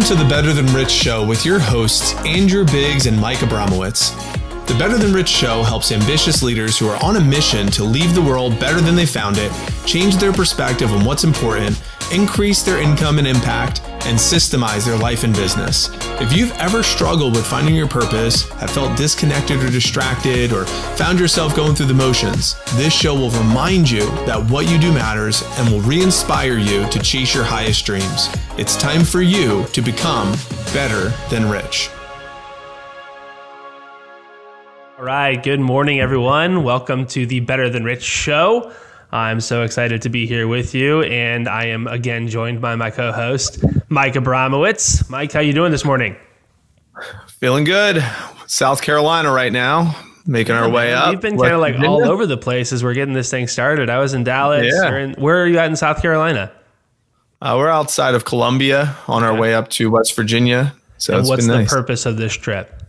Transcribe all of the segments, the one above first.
to the Better Than Rich Show with your hosts, Andrew Biggs and Mike Abramowitz. The Better Than Rich Show helps ambitious leaders who are on a mission to leave the world better than they found it, change their perspective on what's important, increase their income and impact, and systemize their life and business. If you've ever struggled with finding your purpose, have felt disconnected or distracted, or found yourself going through the motions, this show will remind you that what you do matters and will re-inspire you to chase your highest dreams. It's time for you to become better than rich. All right. Good morning, everyone. Welcome to the Better Than Rich Show. I'm so excited to be here with you, and I am again joined by my co-host, Mike Abramowitz. Mike, how you doing this morning? Feeling good. South Carolina right now, making our way up. We've been kind of like all over the place as we're getting this thing started. I was in Dallas. Yeah. Where are you at in South Carolina? We're outside of Columbia on our way up to West Virginia. So it's what's been the nice. purpose of this trip?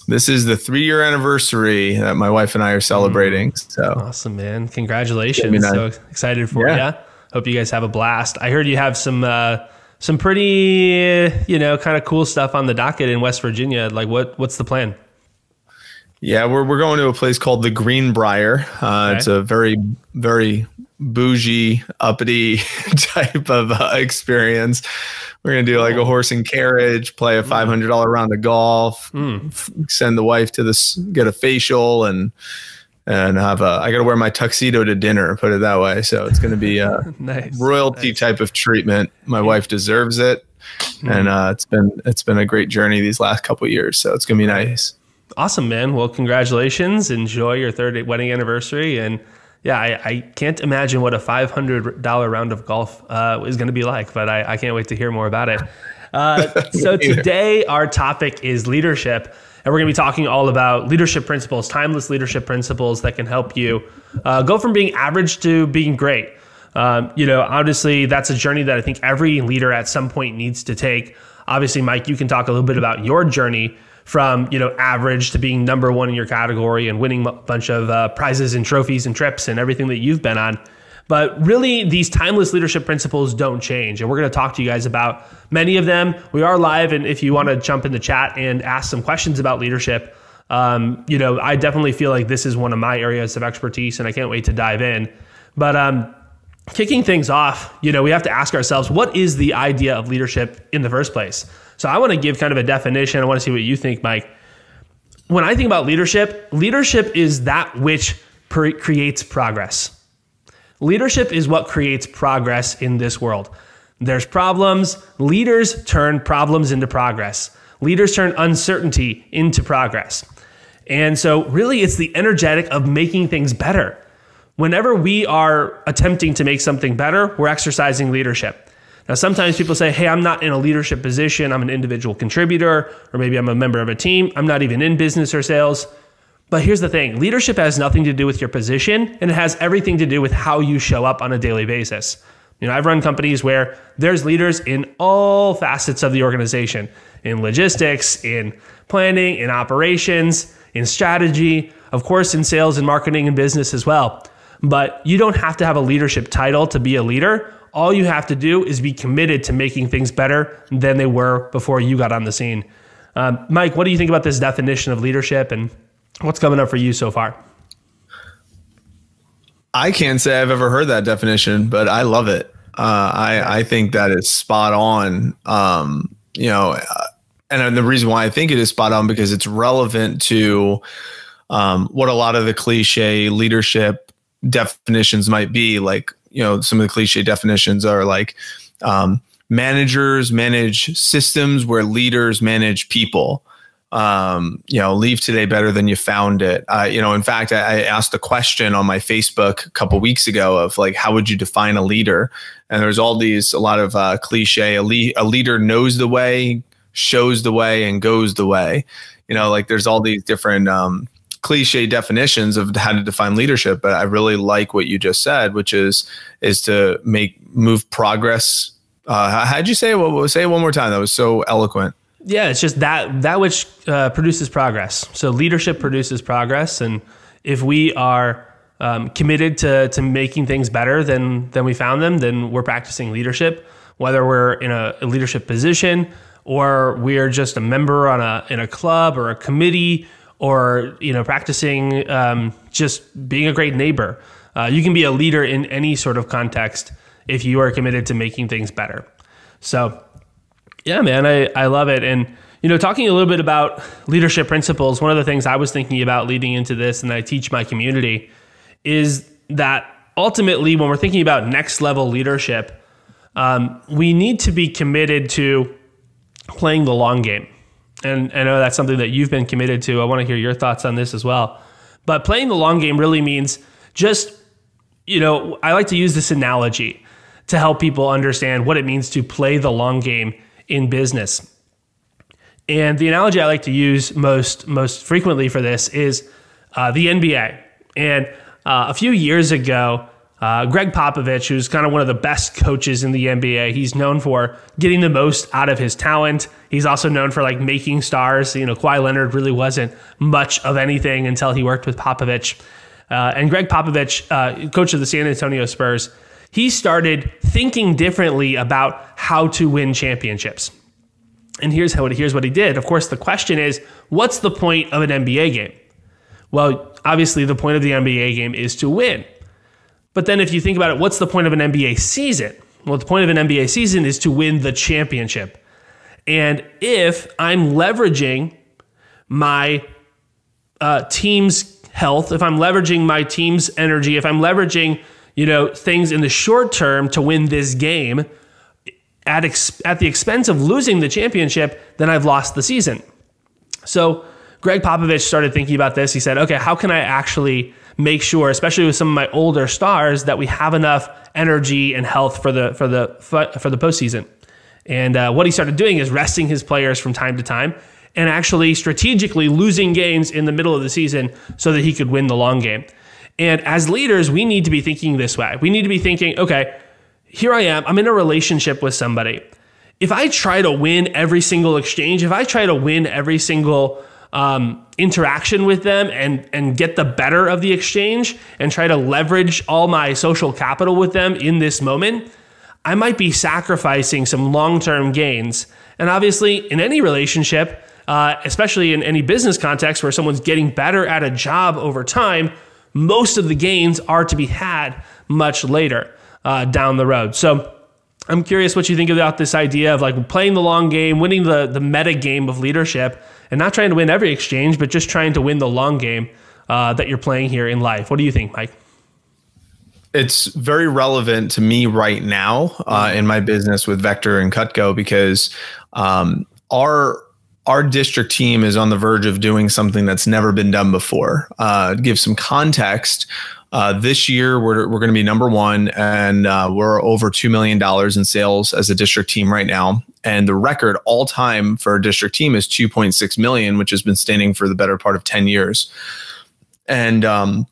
This is the 3-year anniversary that my wife and I are celebrating. So awesome, man. Congratulations. Nice. So excited for you. Hope you guys have a blast. I heard you have some pretty, kind of cool stuff on the docket in West Virginia. Like what's the plan? Yeah, we're going to a place called the Greenbrier. Okay. It's a very, very bougie, uppity type of experience. We're going to do like a horse and carriage, play a $500 round of golf, send the wife to get a facial and have I got to wear my tuxedo to dinner, put it that way. So it's going to be a royalty type of treatment. My wife deserves it. And it's been a great journey these last couple of years. So it's going to be nice. Awesome, man. Well, congratulations. Enjoy your 3rd wedding anniversary. And yeah, I can't imagine what a $500 round of golf is going to be like, but I can't wait to hear more about it. So today our topic is leadership, and we're going to be talking all about leadership principles, timeless leadership principles that can help you go from being average to being great. Obviously that's a journey that I think every leader at some point needs to take. Obviously, Mike, you can talk a little bit about your journey from, average to being number one in your category and winning a bunch of prizes and trophies and trips and everything that you've been on. But really, these timeless leadership principles don't change. And we're going to talk to you guys about many of them. We are live. And if you want to jump in the chat and ask some questions about leadership, I definitely feel like this is one of my areas of expertise and I can't wait to dive in. But kicking things off, we have to ask ourselves, what is the idea of leadership in the first place? So I want to give kind of a definition. I want to see what you think, Mike. When I think about leadership is that which creates progress. Leadership is what creates progress in this world. There's problems. Leaders turn problems into progress. Leaders turn uncertainty into progress. And so really it's the energetic of making things better. Whenever we are attempting to make something better, we're exercising leadership. Now, sometimes people say, hey, I'm not in a leadership position. I'm an individual contributor, or maybe I'm a member of a team. I'm not even in business or sales. But here's the thing. Leadership has nothing to do with your position, and it has everything to do with how you show up on a daily basis. I've run companies where there's leaders in all facets of the organization, in logistics, in planning, in operations, in strategy, of course, in sales and marketing and business as well. But you don't have to have a leadership title to be a leader. All you have to do is be committed to making things better than they were before you got on the scene. Mike, what do you think about this definition of leadership and what's coming up for you so far? I can't say I've ever heard that definition, but I love it. I think that is spot on. And the reason why I think it is spot on because it's relevant to what a lot of the cliche leadership definitions might be. Like, some of the cliche definitions are like managers manage systems where leaders manage people. Leave today better than you found it. In fact, I asked a question on my Facebook a couple weeks ago of like, how would you define a leader? And there's a lot of cliche. A leader knows the way, shows the way, and goes the way. There's all these different cliche definitions of how to define leadership, but I really like what you just said, which is to move progress. How'd you say it? Say it one more time. That was so eloquent. Yeah, it's just that which produces progress. So leadership produces progress, and if we are committed to making things better than we found them, then we're practicing leadership. Whether we're in a leadership position or we're just a member in a club or a committee, or practicing just being a great neighbor. You can be a leader in any sort of context if you are committed to making things better. So yeah, man, I love it. And talking a little bit about leadership principles, one of the things I was thinking about leading into this, and I teach my community, is that ultimately when we're thinking about next level leadership, we need to be committed to playing the long game. And I know that's something that you've been committed to. I want to hear your thoughts on this as well. But playing the long game really means just, I like to use this analogy to help people understand what it means to play the long game in business. And the analogy I like to use most frequently for this is the NBA. And a few years ago, Greg Popovich, who's kind of one of the best coaches in the NBA, he's known for getting the most out of his talent. He's also known for making stars. Kawhi Leonard really wasn't much of anything until he worked with Popovich. And Greg Popovich, coach of the San Antonio Spurs, he started thinking differently about how to win championships. And here's what he did. Of course, the question is, what's the point of an NBA game? Well, obviously, the point of the NBA game is to win. But then if you think about it, what's the point of an NBA season? Well, the point of an NBA season is to win the championship. And if I'm leveraging my team's health, if I'm leveraging my team's energy, if I'm leveraging things in the short term to win this game at the expense of losing the championship, then I've lost the season. So Greg Popovich started thinking about this. He said, okay, how can I actually make sure, especially with some of my older stars, that we have enough energy and health for the postseason? And what he started doing is resting his players from time to time and actually strategically losing games in the middle of the season so that he could win the long game. And as leaders, we need to be thinking this way. We need to be thinking, okay, here I am. I'm in a relationship with somebody. If I try to win every single exchange, if I try to win every single interaction with them and get the better of the exchange and try to leverage all my social capital with them in this moment, I might be sacrificing some long-term gains. And obviously, in any relationship, especially in any business context where someone's getting better at a job over time, most of the gains are to be had much later down the road. So I'm curious what you think about this idea of playing the long game, winning the meta game of leadership, and not trying to win every exchange, but just trying to win the long game that you're playing here in life. What do you think, Mike? It's very relevant to me right now in my business with Vector and Cutco, because our district team is on the verge of doing something that's never been done before. To give some context, this year we're going to be number one, and we're over $2 million in sales as a district team right now. And the record all time for a district team is 2.6 million, which has been standing for the better part of 10 years. And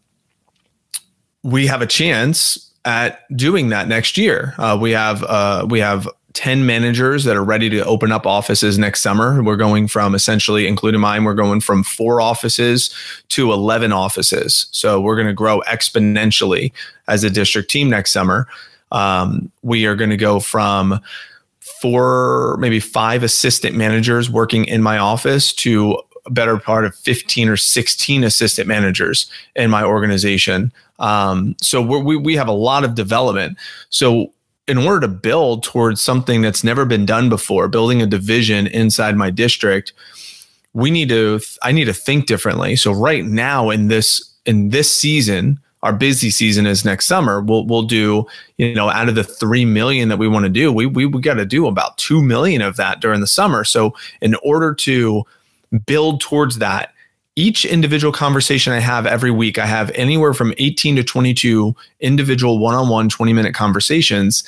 we have a chance at doing that next year. We have 10 managers that are ready to open up offices next summer. We're going from, essentially, including mine, we're going from 4 offices to 11 offices. So we're going to grow exponentially as a district team next summer. We are going to go from 4, maybe 5 assistant managers working in my office to a better part of 15 or 16 assistant managers in my organization. So we have a lot of development. So in order to build towards something that's never been done before, building a division inside my district, I need to think differently. So right now in this season, our busy season is next summer. We'll do, out of the 3 million that we want to do, we got to do about 2 million of that during the summer. So in order to build towards that, each individual conversation I have every week, I have anywhere from 18 to 22 individual one-on-one 20-minute conversations.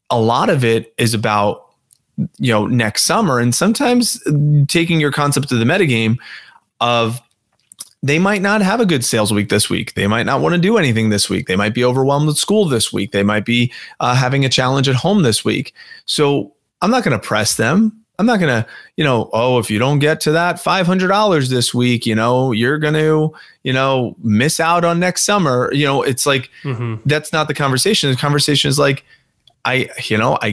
A lot of it is about, next summer, and sometimes taking your concept to the metagame of, they might not have a good sales week this week. They might not want to do anything this week. They might be overwhelmed with school this week. They might be having a challenge at home this week. So I'm not going to press them. I'm not going to, if you don't get to that $500 this week, you're going to, miss out on next summer. It's like, That's not the conversation. The conversation is like, I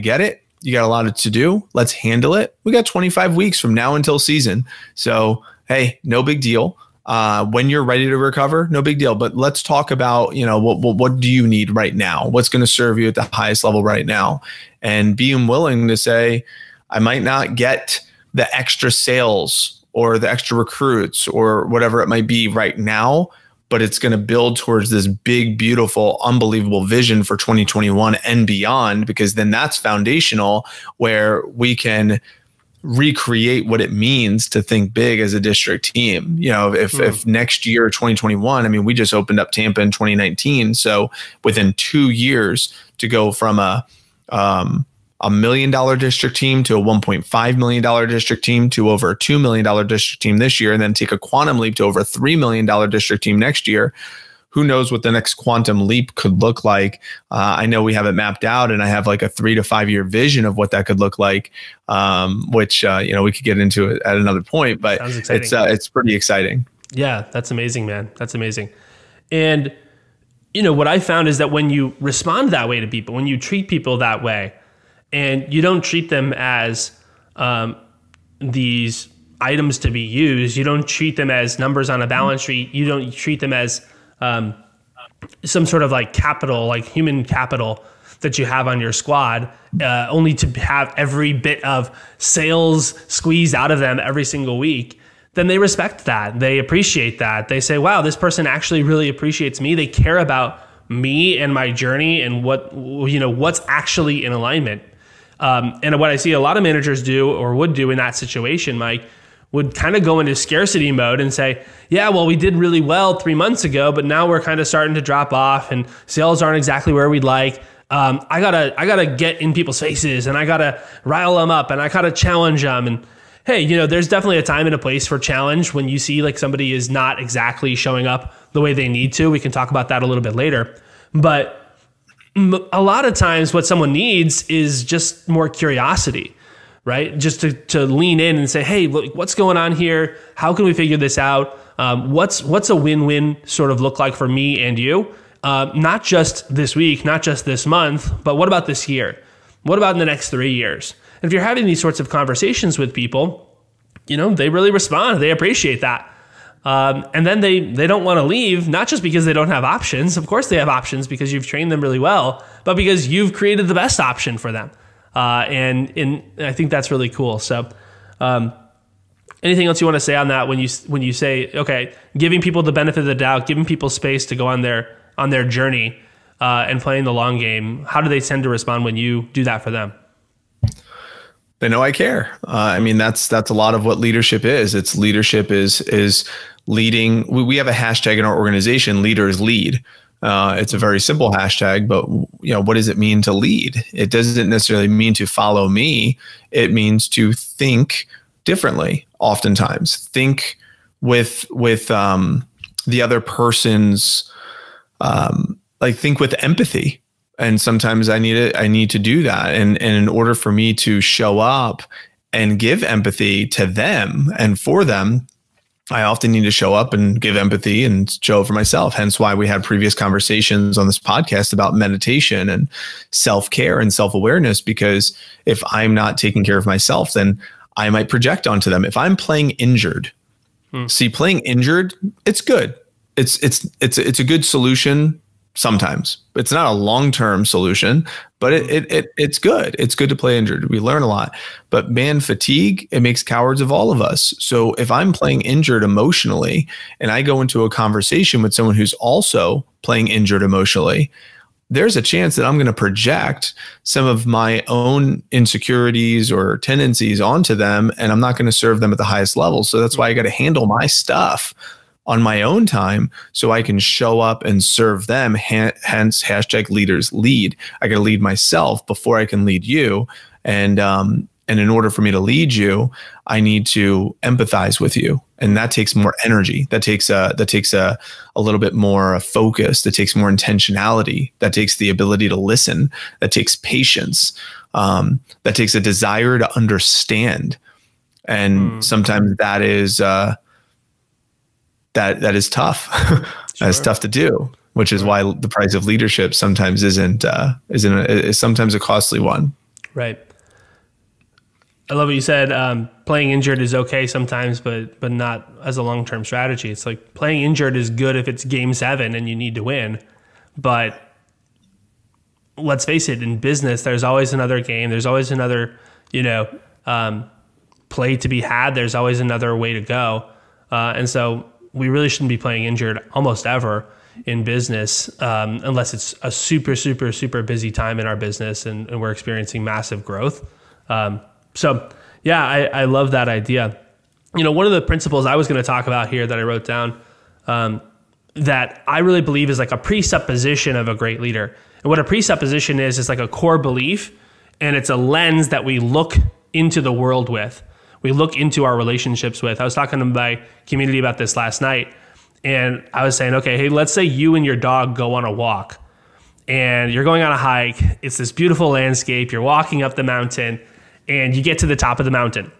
get it. You got a lot to do. Let's handle it. We got 25 weeks from now until season. So, hey, no big deal. When you're ready to recover, no big deal. But let's talk about, what do you need right now? What's going to serve you at the highest level right now? And being willing to say, I might not get the extra sales or the extra recruits or whatever it might be right now, but it's going to build towards this big, beautiful, unbelievable vision for 2021 and beyond, because then that's foundational where we can recreate what it means to think big as a district team. If next year, 2021, I mean, we just opened up Tampa in 2019. So within 2 years to go from a $1 million district team to a $1.5 million district team to over a $2 million district team this year, and then take a quantum leap to over a $3 million district team next year. Who knows what the next quantum leap could look like? I know we have it mapped out, and I have like a 3 to 5 year vision of what that could look like, which we could get into it at another point. But it's pretty exciting. Yeah, that's amazing, man. That's amazing. And what I found is that when you respond that way to people, when you treat people that way, and you don't treat them as these items to be used, you don't treat them as numbers on a balance sheet, you don't treat them as some sort of like capital, like human capital that you have on your squad, only to have every bit of sales squeezed out of them every single week, then they respect that. They appreciate that. They say, wow, this person actually really appreciates me. They care about me and my journey and what's actually in alignment. And what I see a lot of managers do or would do in that situation, Mike, would kind of go into scarcity mode and say, yeah, well, we did really well 3 months ago, but now we're kind of starting to drop off and sales aren't exactly where we'd like. I gotta get in people's faces, and I gotta rile them up, and I gotta challenge them. And hey, there's definitely a time and a place for challenge when you see like somebody is not exactly showing up the way they need to. We can talk about that a little bit later. But a lot of times what someone needs is just more curiosity, right? Just to lean in and say, hey, look, what's going on here? How can we figure this out? What's a win-win sort of look like for me and you? Not just this week, not just this month, but what about this year? What about in the next 3 years? And if you're having these sorts of conversations with people, they really respond. They appreciate that. And then they don't want to leave, not just because they don't have options. Of course they have options because you've trained them really well, but because you've created the best option for them. And I think that's really cool. So anything else you want to say on that when you say, okay, giving people the benefit of the doubt, giving people space to go on their journey and playing the long game, how do they tend to respond when you do that for them? They know I care. I mean, that's a lot of what leadership is. Leadership is leading. We have a hashtag in our organization, leaders lead. It's a very simple hashtag, but what does it mean to lead? It doesn't necessarily mean to follow me. It means to think differently. Oftentimes, think with the other person's think with empathy. And sometimes I need to do that. And in order for me to show up and give empathy to them and for them, I often need to show up and give empathy and show up for myself. Hence why we had previous conversations on this podcast about meditation and self-care and self-awareness, because if I'm not taking care of myself, then I might project onto them. If I'm playing injured, playing injured, it's good. It's a good solution. Sometimes it's not a long-term solution, but it's good. It's good to play injured. We learn a lot, but man, fatigue, it makes cowards of all of us. So if I'm playing injured emotionally and I go into a conversation with someone who's also playing injured emotionally, there's a chance that I'm going to project some of my own insecurities or tendencies onto them, and I'm not going to serve them at the highest level. So that's why I got to handle my stuff on my own time so I can show up and serve them. Hence hashtag leaders lead. I got to lead myself before I can lead you. And in order for me to lead you, I need to empathize with you. And that takes more energy. That takes a little bit more focus. That takes more intentionality. That takes the ability to listen. That takes patience. That takes a desire to understand. And sometimes that is that is tough. That's tough to do, which is why the price of leadership sometimes is sometimes a costly one. Right. I love what you said. Playing injured is okay sometimes, but not as a long-term strategy. It's like playing injured is good if it's game 7 and you need to win. But let's face it, in business, there's always another game. There's always another, play to be had. There's always another way to go. And so we really shouldn't be playing injured almost ever in business, unless it's a super, super, super busy time in our business and we're experiencing massive growth. So yeah, I love that idea. One of the principles I was going to talk about here that I wrote down, that I really believe is like a presupposition of a great leader. And what a presupposition is like a core belief, and it's a lens that we look into the world with. We look into our relationships with. I was talking to my community about this last night, and I was saying, okay, hey, let's say you and your dog go on a walk, and you're going on a hike. It's this beautiful landscape. You're walking up the mountain, and you get to the top of the mountain,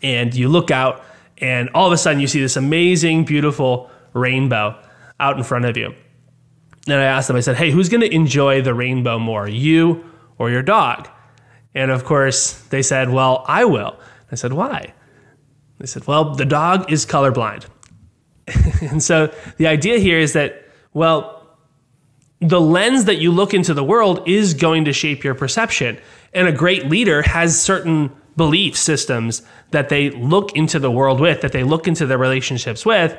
and you look out, and all of a sudden you see this amazing, beautiful rainbow out in front of you. And I asked them, I said, hey, who's going to enjoy the rainbow more, you or your dog? And of course, they said, well, I will. I said, why? They said, well, the dog is colorblind. And so the idea here is that, well, the lens that you look into the world is going to shape your perception. And a great leader has certain belief systems that they look into the world with, that they look into their relationships with,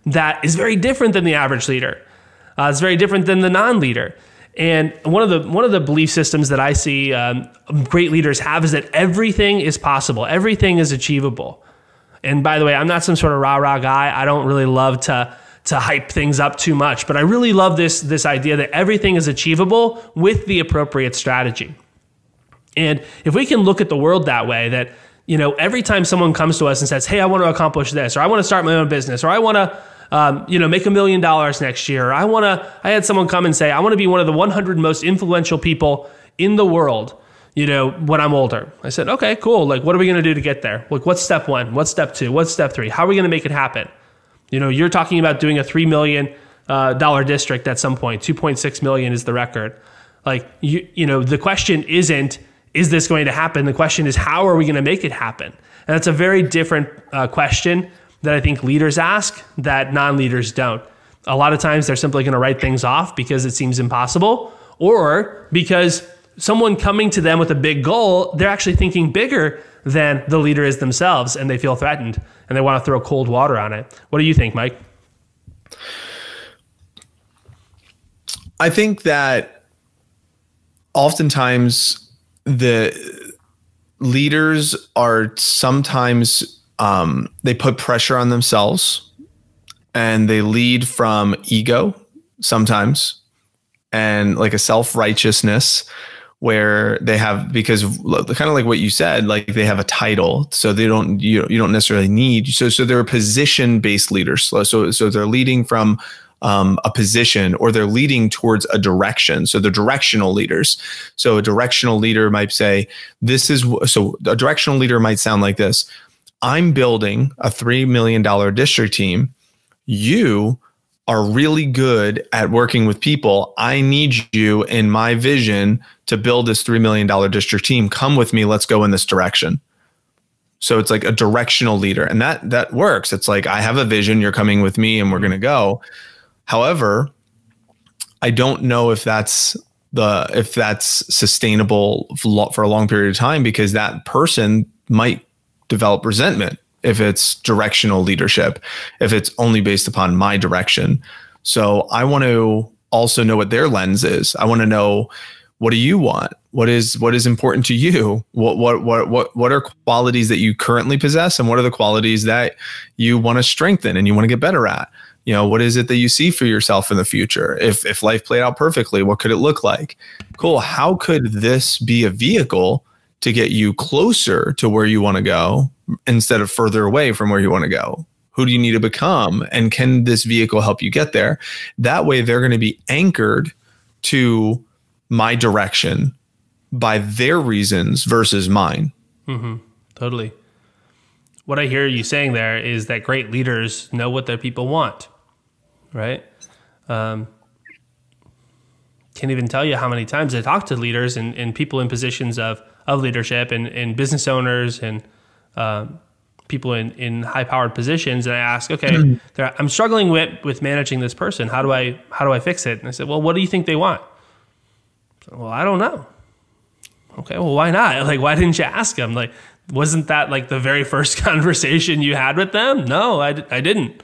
that is very different than the average leader. It's very different than the non-leader. And one of the belief systems that I see great leaders have is that everything is possible. Everything is achievable. And by the way, I'm not some sort of rah-rah guy. I don't really love to hype things up too much, but I really love this idea that everything is achievable with the appropriate strategy. And if we can look at the world that way, that every time someone comes to us and says, hey, I want to accomplish this, or I want to start my own business, or I want to make $1 million next year. I had someone come and say, I want to be one of the 100 most influential people in the world, when I'm older. I said, okay, cool. Like, what are we going to do to get there? Like, what's step 1? What's step 2? What's step 3? How are we going to make it happen? You're talking about doing a $3 million district at some point. 2.6 million is the record. Like, the question isn't, is this going to happen? The question is, how are we going to make it happen? And that's a very different question that I think leaders ask that non-leaders don't. A lot of times they're simply going to write things off because it seems impossible, or because someone coming to them with a big goal, they're actually thinking bigger than the leader is themselves, and they feel threatened and they want to throw cold water on it. What do you think, Mike? I think that oftentimes the leaders are sometimes they put pressure on themselves, and they lead from ego sometimes, and like a self-righteousness where they have, because kind of like what you said, like they have a title, so they don't, you don't necessarily need, so they're position-based leaders. So they're leading from a position, or they're leading towards a direction. So they're directional leaders. So a directional leader might say, a directional leader might sound like this: I'm building a $3 million district team. You are really good at working with people. I need you in my vision to build this $3 million district team. Come with me. Let's go in this direction. So it's like a directional leader, and that works. It's like, I have a vision, you're coming with me, and we're going to go. However, I don't know if that's sustainable for a long period of time, because that person might develop resentment if it's directional leadership, if it's only based upon my direction. So I want to also know what their lens is. I want to know, what do you want? What is important to you? What are qualities that you currently possess, and what are the qualities that you want to strengthen and you want to get better at? What is it that you see for yourself in the future? If life played out perfectly, what could it look like? Cool. How could this be a vehicle to get you closer to where you want to go instead of further away from where you want to go? Who do you need to become? And can this vehicle help you get there? That way, they're going to be anchored to my direction by their reasons versus mine. Mm-hmm. Totally. What I hear you saying there is that great leaders know what their people want, right? Can't even tell you how many times I talk to leaders and people in positions of of leadership and business owners and people in high powered positions. And I ask, okay, I'm struggling with managing this person. How do I fix it? And I said, well, what do you think they want? So, well, I don't know. Okay, well, why not? Like, why didn't you ask them? Like, wasn't that like the very first conversation you had with them? No, I didn't.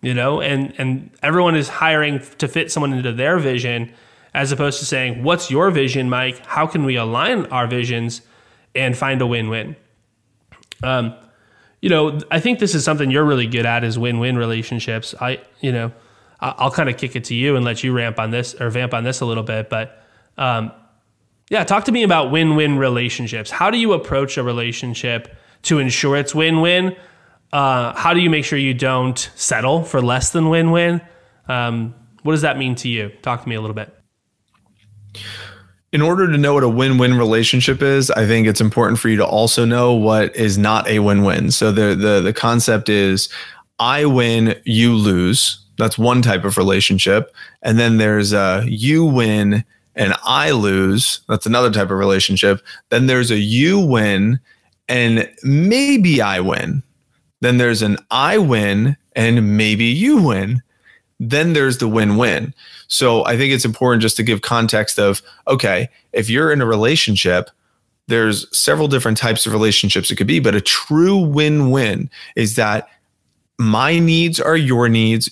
You know, and everyone is hiring to fit someone into their vision, as opposed to saying, what's your vision, Mike? How can we align our visions and find a win-win? You know, I think this is something you're really good at, is win-win relationships. I'll kind of kick it to you and let you vamp on this a little bit, but yeah, talk to me about win-win relationships. How do you approach a relationship to ensure it's win-win? How do you make sure you don't settle for less than win-win? What does that mean to you? Talk to me a little bit. In order to know what a win-win relationship is, I think it's important for you to also know what is not a win-win. So the concept is, I win, you lose. That's one type of relationship. And then there's you win and I lose. That's another type of relationship. Then there's a you win and maybe I win. Then there's an I win and maybe you win. Then there's the win-win. So I think it's important just to give context of, okay, if you're in a relationship, there's several different types of relationships it could be, but a true win-win is that my needs are your needs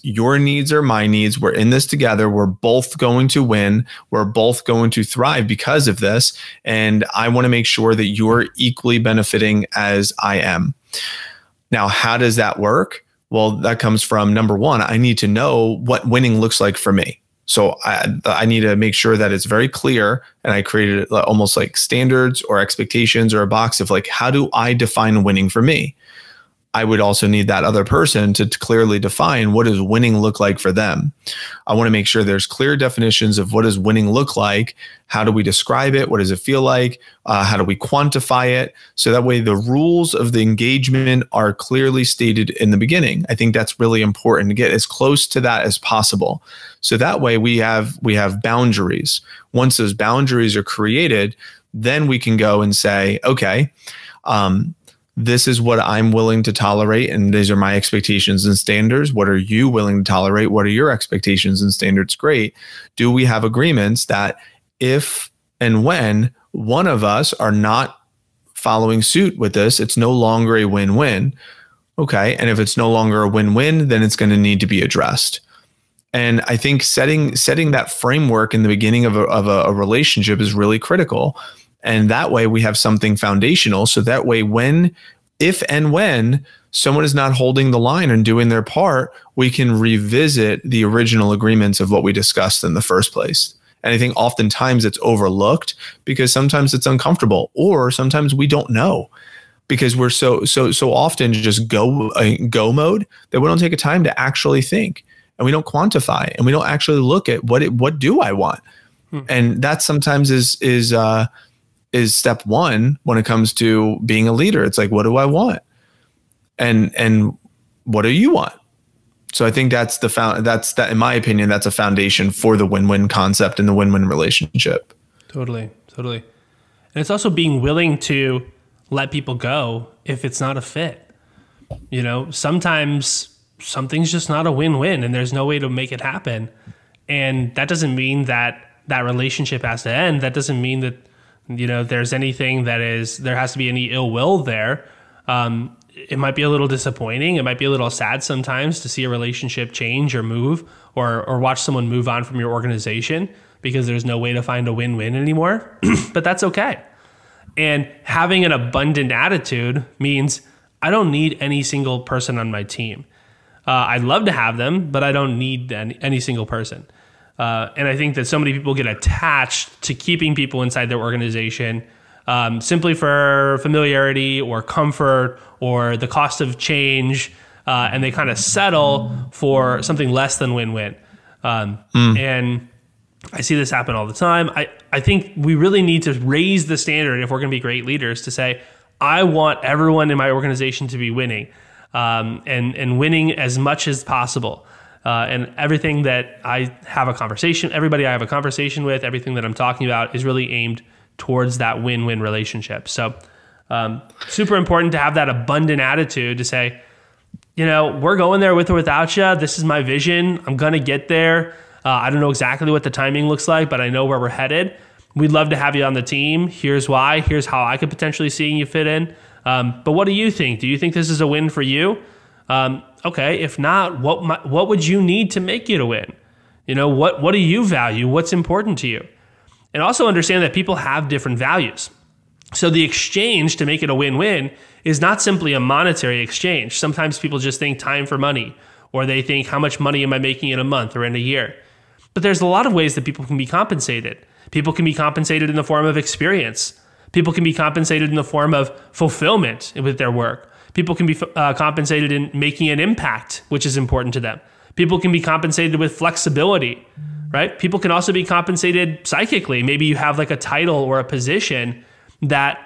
are my needs. We're in this together. We're both going to win. We're both going to thrive because of this. And I want to make sure that you're equally benefiting as I am. Now, how does that work? Well, that comes from, number one, I need to know what winning looks like for me. So I need to make sure that it's very clear, and I created almost like standards or expectations or a box of like, how do I define winning for me? I would also need that other person to clearly define, what does winning look like for them? I want to make sure there's clear definitions of what does winning look like. How do we describe it? What does it feel like? How do we quantify it? So that way the rules of the engagement are clearly stated in the beginning. I think that's really important to get as close to that as possible. So that way we have boundaries. Once those boundaries are created, then we can go and say, okay, this is what I'm willing to tolerate, and these are my expectations and standards. What are you willing to tolerate? What are your expectations and standards? Great. Do we have agreements that if and when one of us are not following suit with this, it's no longer a win-win? Okay. And if it's no longer a win-win, then it's going to need to be addressed. And I think setting that framework in the beginning of a relationship is really critical. And that way we have something foundational. So that way if and when someone is not holding the line and doing their part, we can revisit the original agreements of what we discussed in the first place. And I think oftentimes it's overlooked because sometimes it's uncomfortable, or sometimes we don't know because we're so often just go mode that we don't take a time to actually think, and we don't quantify, and we don't actually look at what do I want? And that sometimes is step one when it comes to being a leader. It's like, what do I want? And what do you want? So I think that's in my opinion, that's a foundation for the win-win concept and the win-win relationship. Totally. And it's also being willing to let people go if it's not a fit. You know, sometimes something's just not a win-win and there's no way to make it happen. And that doesn't mean that relationship has to end. That doesn't mean that, you know, there's anything there has to be any ill will there. It might be a little disappointing. It might be a little sad sometimes to see a relationship change or move or watch someone move on from your organization because there's no way to find a win-win anymore, but that's okay. And having an abundant attitude means I don't need any single person on my team. I'd love to have them, but I don't need any single person. And I think that so many people get attached to keeping people inside their organization simply for familiarity or comfort or the cost of change, and they kind of settle for something less than win-win. And I see this happen all the time. I think we really need to raise the standard if we're going to be great leaders to say, I want everyone in my organization to be winning and winning as much as possible. And everything that everybody I have a conversation with, everything that I'm talking about is really aimed towards that win-win relationship. So super important to have that abundant attitude to say, we're going there with or without you. This is my vision. I'm going to get there. I don't know exactly what the timing looks like, but I know where we're headed. We'd love to have you on the team. Here's why. Here's how I could potentially see you fit in. But what do you think? Do you think this is a win for you? Okay. If not, what would you need to make it a win? What do you value? What's important to you? And also understand that people have different values. So the exchange to make it a win-win is not simply a monetary exchange. Sometimes people just think time for money, or they think how much money am I making in a month or in a year? But there's a lot of ways that people can be compensated. People can be compensated in the form of experience. People can be compensated in the form of fulfillment with their work. People can be compensated in making an impact, which is important to them. People can be compensated with flexibility, right? People can also be compensated psychically. Maybe you have like a title or a position that,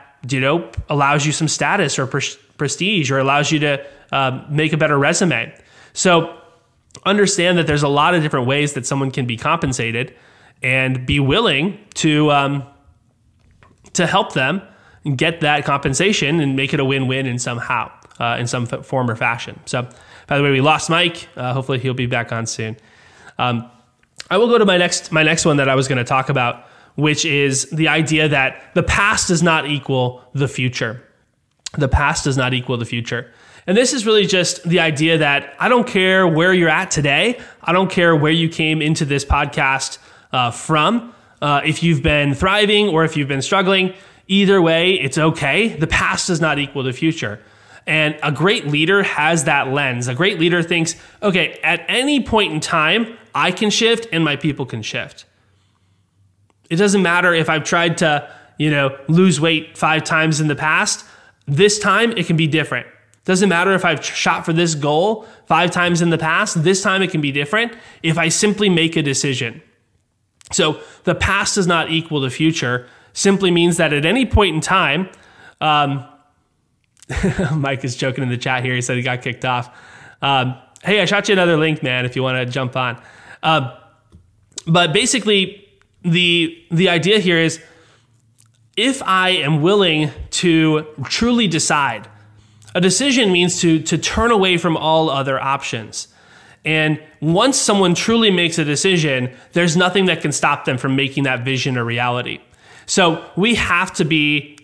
allows you some status or prestige, or allows you to make a better resume. So understand that there's a lot of different ways that someone can be compensated, and be willing to help them get that compensation and make it a win-win in some form or fashion. So, by the way, we lost Mike. Hopefully he'll be back on soon. I will go to my next one that I was going to talk about, which is the idea that the past does not equal the future. The past does not equal the future. And this is really just the idea that I don't care where you're at today. I don't care where you came into this podcast from, if you've been thriving or if you've been struggling. Either way, it's okay. The past does not equal the future. And a great leader has that lens. A great leader thinks, okay, at any point in time, I can shift and my people can shift. It doesn't matter if I've tried to, lose weight 5 times in the past. This time it can be different. Doesn't matter if I've shot for this goal 5 times in the past. This time it can be different if I simply make a decision. So the past does not equal the future. Simply means that at any point in time, Mike is joking in the chat here. He said he got kicked off. Hey, I shot you another link, man, if you want to jump on. But basically, the idea here is, if I am willing to truly decide, a decision means to turn away from all other options. And once someone truly makes a decision, there's nothing that can stop them from making that vision a reality. So we have to be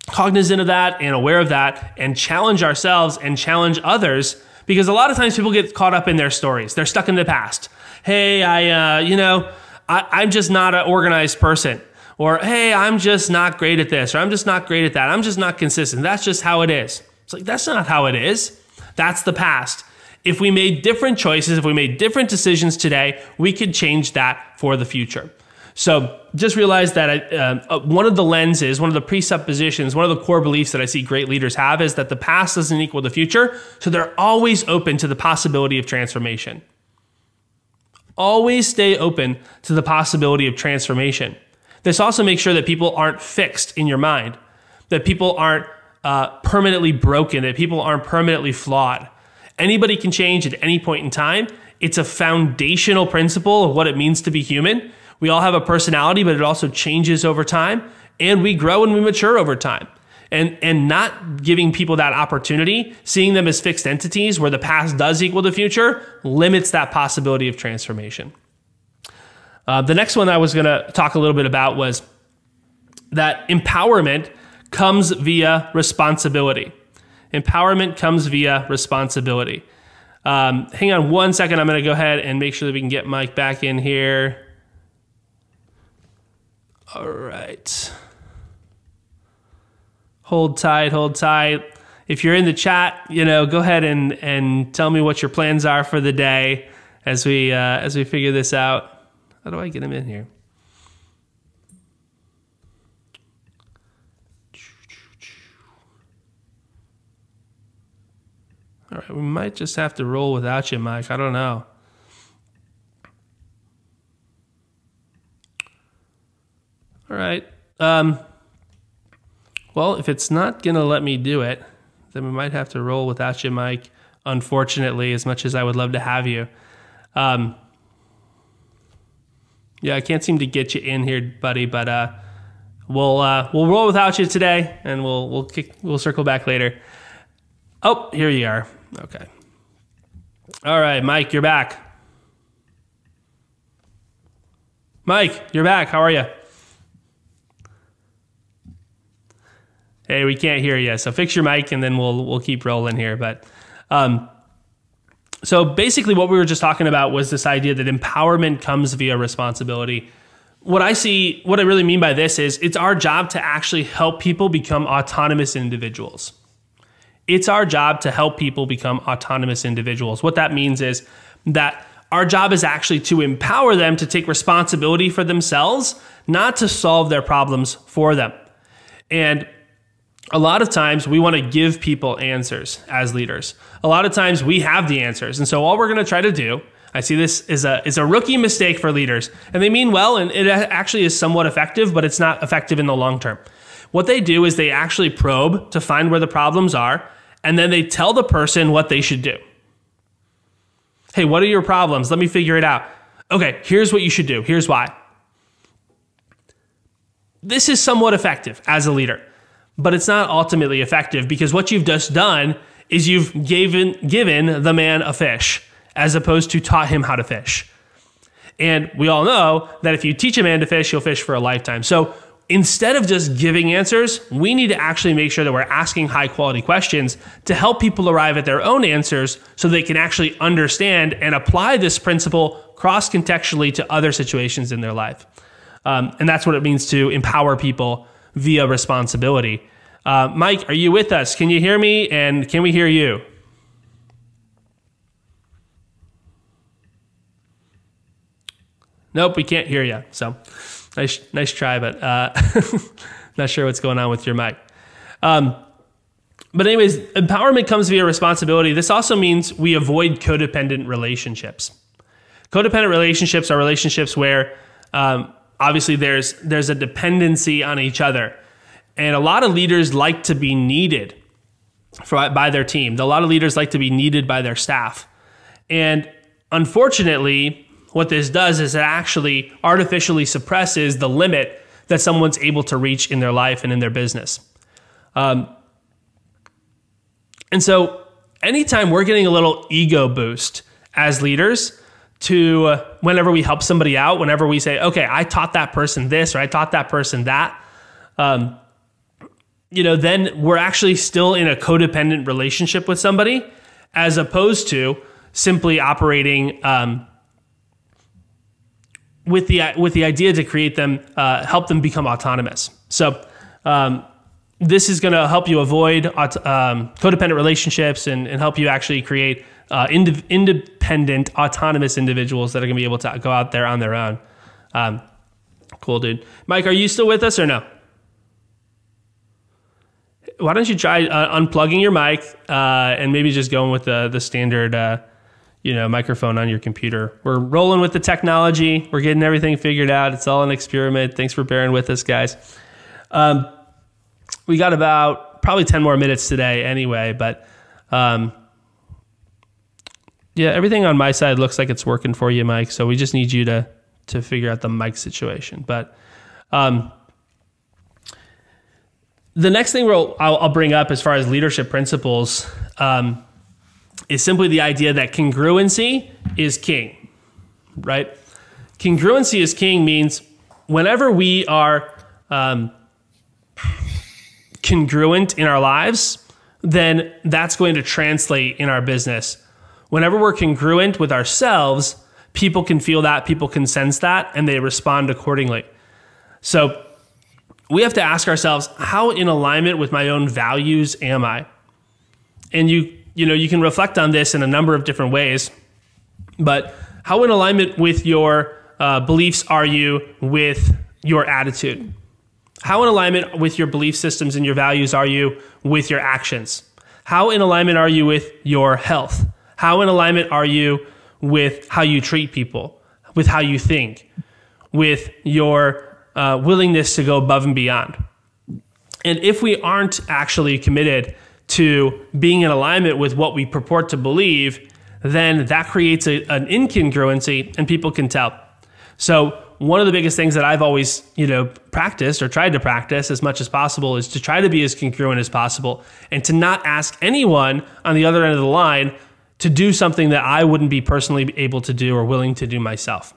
cognizant of that and aware of that, and challenge ourselves and challenge others, because a lot of times people get caught up in their stories. They're stuck in the past. Hey, I'm just not an organized person. Or, hey, I'm just not great at this, or I'm just not great at that. I'm just not consistent. That's just how it is. It's like, that's not how it is. That's the past. If we made different choices, if we made different decisions today, we could change that for the future. So just realize that one of the lenses, one of the presuppositions, one of the core beliefs that I see great leaders have is that the past doesn't equal the future. So they're always open to the possibility of transformation. Always stay open to the possibility of transformation. This also makes sure that people aren't fixed in your mind, that people aren't permanently broken, that people aren't permanently flawed. Anybody can change at any point in time. It's a foundational principle of what it means to be human. We all have a personality, but it also changes over time, and we grow and we mature over time. And not giving people that opportunity, seeing them as fixed entities where the past does equal the future, limits that possibility of transformation. The next one I was going to talk a little bit about was that empowerment comes via responsibility. Empowerment comes via responsibility. Hang on one second. I'm going to go ahead and make sure that we can get Mike back in here. All right. Hold tight, hold tight. If you're in the chat, go ahead and tell me what your plans are for the day as we figure this out. How do I get him in here? All right, we might just have to roll without you, Mike. I don't know. All right. Well, if it's not going to let me do it, then we might have to roll without you, Mike, unfortunately, as much as I would love to have you. Yeah, I can't seem to get you in here, buddy, but we'll roll without you today, and we'll circle back later. Oh, here you are. Okay. All right, Mike, you're back. Mike, you're back. How are you? Hey, we can't hear you. So fix your mic, and then we'll keep rolling here. But so basically, what we were just talking about was this idea that empowerment comes via responsibility. What I really mean by this is it's our job to actually help people become autonomous individuals. It's our job to help people become autonomous individuals. What that means is that our job is actually to empower them to take responsibility for themselves, not to solve their problems for them. And a lot of times we want to give people answers as leaders. A lot of times we have the answers. And so all we're going to try to do, I see this is a rookie mistake for leaders, and they mean well, and it actually is somewhat effective, but it's not effective in the long term. What they do is they actually probe to find where the problems are, and then they tell the person what they should do. Hey, what are your problems? Let me figure it out. Okay, here's what you should do. Here's why. This is somewhat effective as a leader, but it's not ultimately effective because what you've just done is you've given the man a fish as opposed to taught him how to fish. And we all know that if you teach a man to fish, he'll fish for a lifetime. So instead of just giving answers, we need to actually make sure that we're asking high quality questions to help people arrive at their own answers so they can actually understand and apply this principle cross-contextually to other situations in their life. And that's what it means to empower people via responsibility. Mike, are you with us? Can you hear me? And can we hear you? Nope, we can't hear you. So nice try, but not sure what's going on with your mic. But anyways, empowerment comes via responsibility. This also means we avoid codependent relationships. Codependent relationships are relationships where obviously there's a dependency on each other. And a lot of leaders like to be needed by their team. A lot of leaders like to be needed by their staff. And unfortunately, what this does is it actually artificially suppresses the limit that someone's able to reach in their life and in their business. And so anytime we're getting a little ego boost as leaders to whenever we help somebody out, whenever we say, okay, I taught that person this, or I taught that person that, then we're actually still in a codependent relationship with somebody as opposed to simply operating with the idea to create them, help them become autonomous. So this is going to help you avoid codependent relationships and help you actually create independent, autonomous individuals that are going to be able to go out there on their own. Cool, dude. Mike, are you still with us or no? Why don't you try unplugging your mic and maybe just going with the standard microphone on your computer. We're rolling with the technology. We're getting everything figured out. It's all an experiment. Thanks for bearing with us, guys. We got about probably 10 more minutes today anyway, but everything on my side looks like it's working for you, Mike. So we just need you to figure out the mic situation. But the next thing I'll bring up as far as leadership principles is simply the idea that congruency is king, right? Congruency is king means whenever we are congruent in our lives, then that's going to translate in our business. Whenever we're congruent with ourselves, people can feel that, people can sense that, and they respond accordingly. So we have to ask ourselves, how in alignment with my own values am I? And you can reflect on this in a number of different ways, but how in alignment with your beliefs are you with your attitude? How in alignment with your belief systems and your values are you with your actions? How in alignment are you with your health? How in alignment are you with how you treat people, with how you think, with your willingness to go above and beyond? And if we aren't actually committed to being in alignment with what we purport to believe, then that creates an incongruency and people can tell. So one of the biggest things that I've always, practiced or tried to practice as much as possible is to try to be as congruent as possible and to not ask anyone on the other end of the line to do something that I wouldn't be personally able to do or willing to do myself.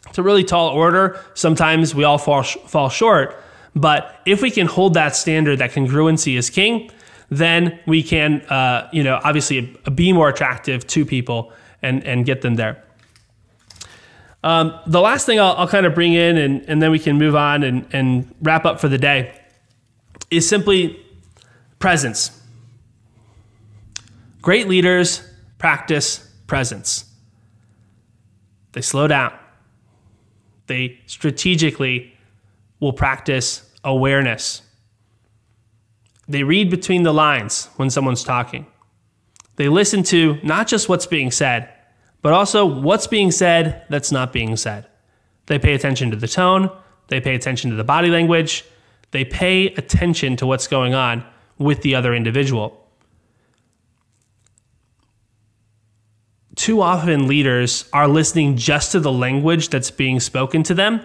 It's a really tall order. Sometimes we all fall short, but if we can hold that standard, that congruency is king, then we can, obviously be more attractive to people and get them there. The last thing I'll kind of bring in, and then we can move on and wrap up for the day, is simply presence. Great leaders practice presence. They slow down. They strategically will practice awareness. They read between the lines when someone's talking. They listen to not just what's being said, but also what's being said that's not being said. They pay attention to the tone. They pay attention to the body language. They pay attention to what's going on with the other individual. Too often leaders are listening just to the language that's being spoken to them,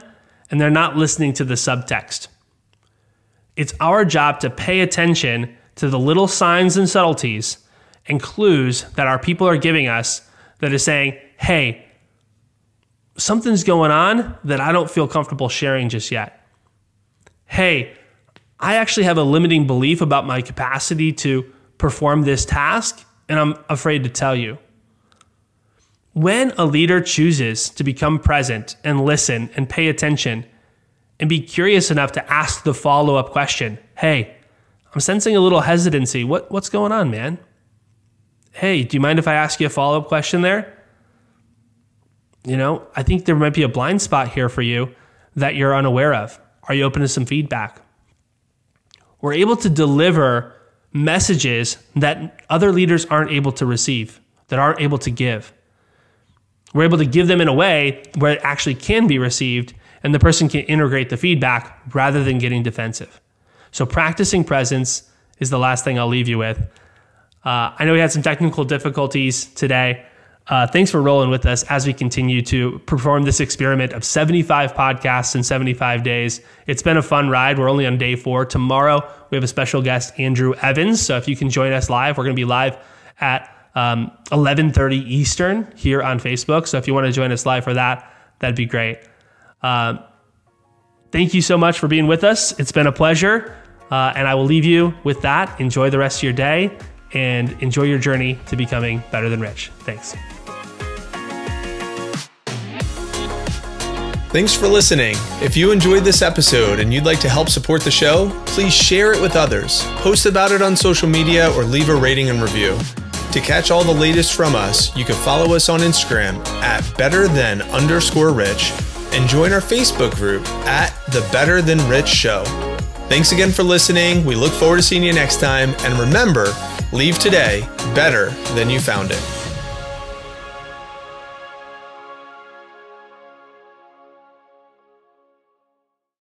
and they're not listening to the subtext. It's our job to pay attention to the little signs and subtleties and clues that our people are giving us that is saying, hey, something's going on that I don't feel comfortable sharing just yet. Hey, I actually have a limiting belief about my capacity to perform this task, and I'm afraid to tell you. When a leader chooses to become present and listen and pay attention and be curious enough to ask the follow-up question, hey, I'm sensing a little hesitancy. What's going on, man? Hey, do you mind if I ask you a follow-up question there? I think there might be a blind spot here for you that you're unaware of. Are you open to some feedback? We're able to deliver messages that other leaders aren't able to receive, that aren't able to give. We're able to give them in a way where it actually can be received and the person can integrate the feedback rather than getting defensive. So practicing presence is the last thing I'll leave you with. I know we had some technical difficulties today. Thanks for rolling with us as we continue to perform this experiment of 75 podcasts in 75 days. It's been a fun ride. We're only on day 4. Tomorrow, we have a special guest, Andrew Evans. So if you can join us live, we're going to be live at 11:30 Eastern here on Facebook. So if you want to join us live for that, that'd be great. Thank you so much for being with us. It's been a pleasure. And I will leave you with that. Enjoy the rest of your day and enjoy your journey to becoming better than rich. Thanks. Thanks for listening. If you enjoyed this episode and you'd like to help support the show, please share it with others, post about it on social media, or leave a rating and review. To catch all the latest from us, you can follow us on Instagram at betterthan_rich and join our Facebook group at the Better Than Rich Show. Thanks again for listening. We look forward to seeing you next time. And remember, leave today better than you found it.